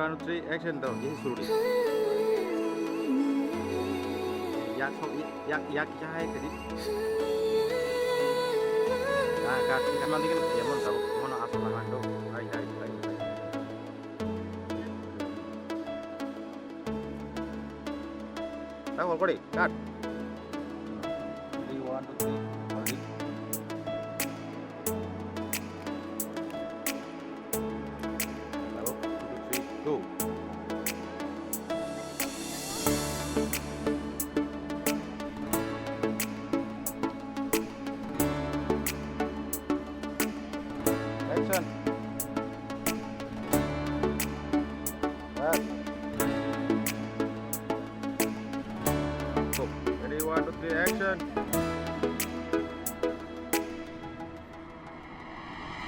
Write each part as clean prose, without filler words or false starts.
1 2 3 action तो यही शुरू दी याक हो याक क्या है करी का kan nanti kan ya mau tahu mau asal nando hai tahu kok deh cut 3 1 2 3 ready tahu 2 3 go action go ready 1 2 3 action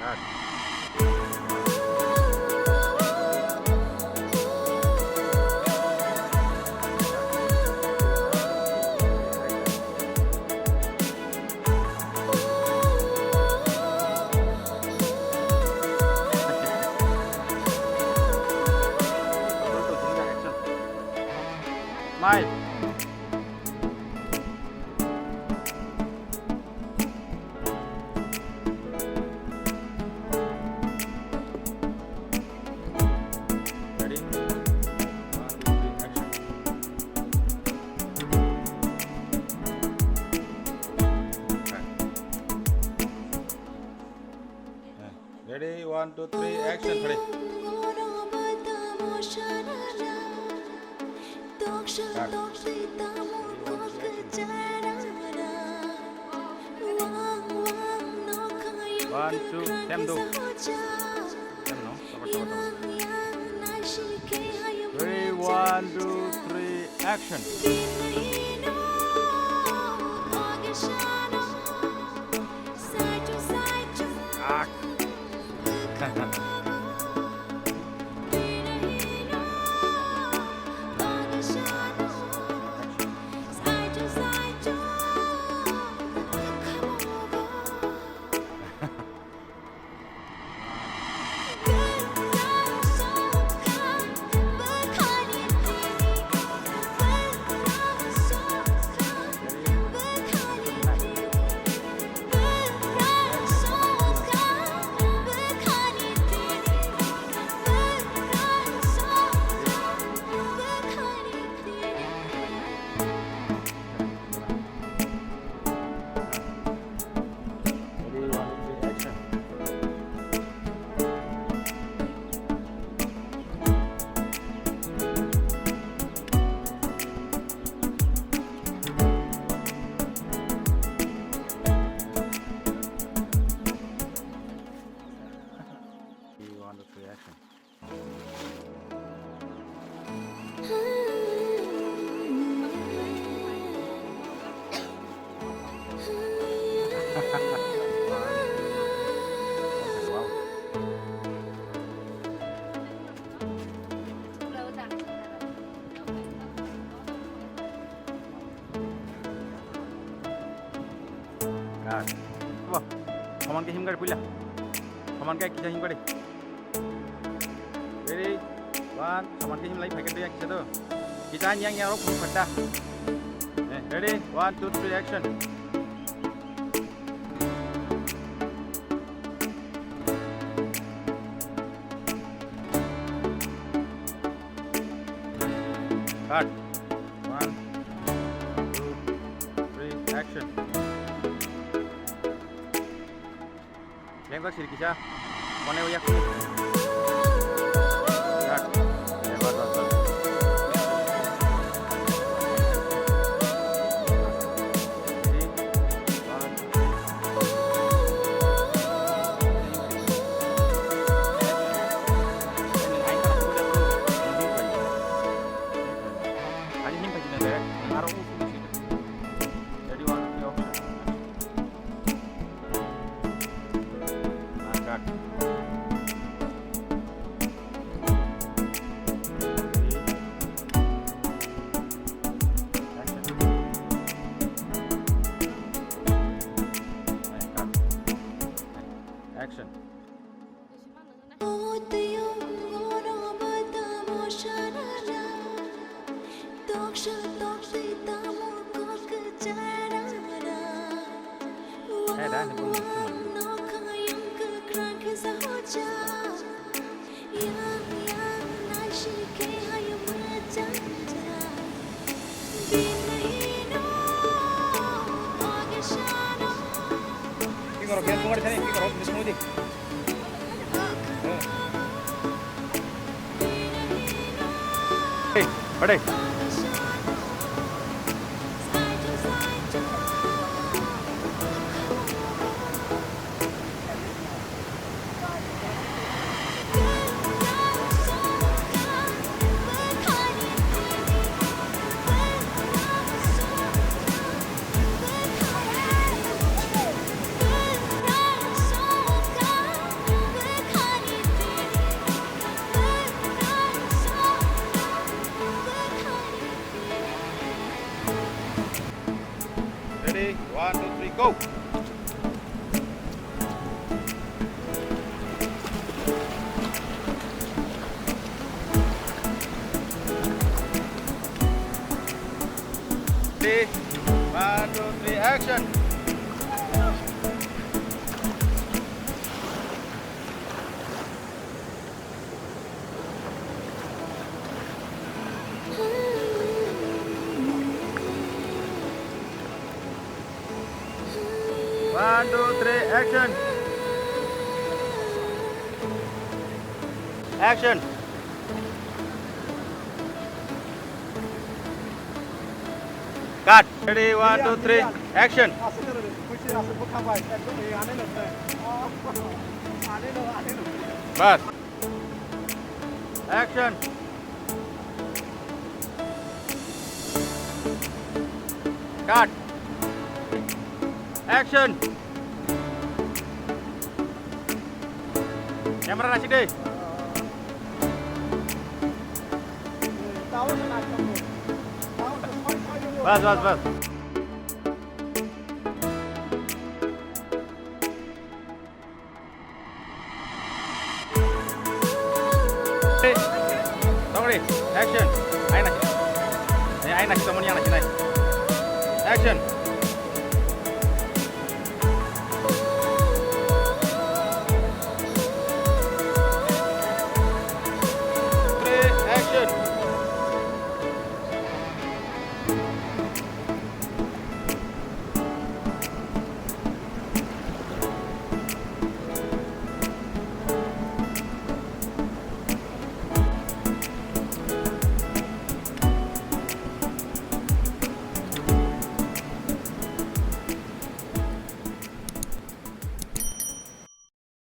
cut Smile. Ready? 1 2 3 action. Ready? 1 2 3 action. Ready? One, two, same do. Same no. Three, 1 2 3 action. Reaction. Wah, paman ke him kari pula. Paman ke kita him kari. Ready? 1 paman ke him lagi pakai dia kita tu. Kita yang rok pada. Ready? 1 2 3 action. Cut. 1 2 3 action. Yang tak sih kisah. Mana uyak? Cut. Hebat banget. အဲ့ဒါနေပုံစံ Kiko gas bunga di sana, kiko di smoothie. Hey, pada. Ready? 1, 2, 3, go! Ready? 1, 2, 3, action! One, two, three, action! Action! Cut! Ready, 1, 2, 3, action! Bas! Action! Cut! Action! Camera nasik deh. Bas, bas, bas. Tunggu deh. Action. Ayo nasik. Ayo nasik temennya nasik naik. Action.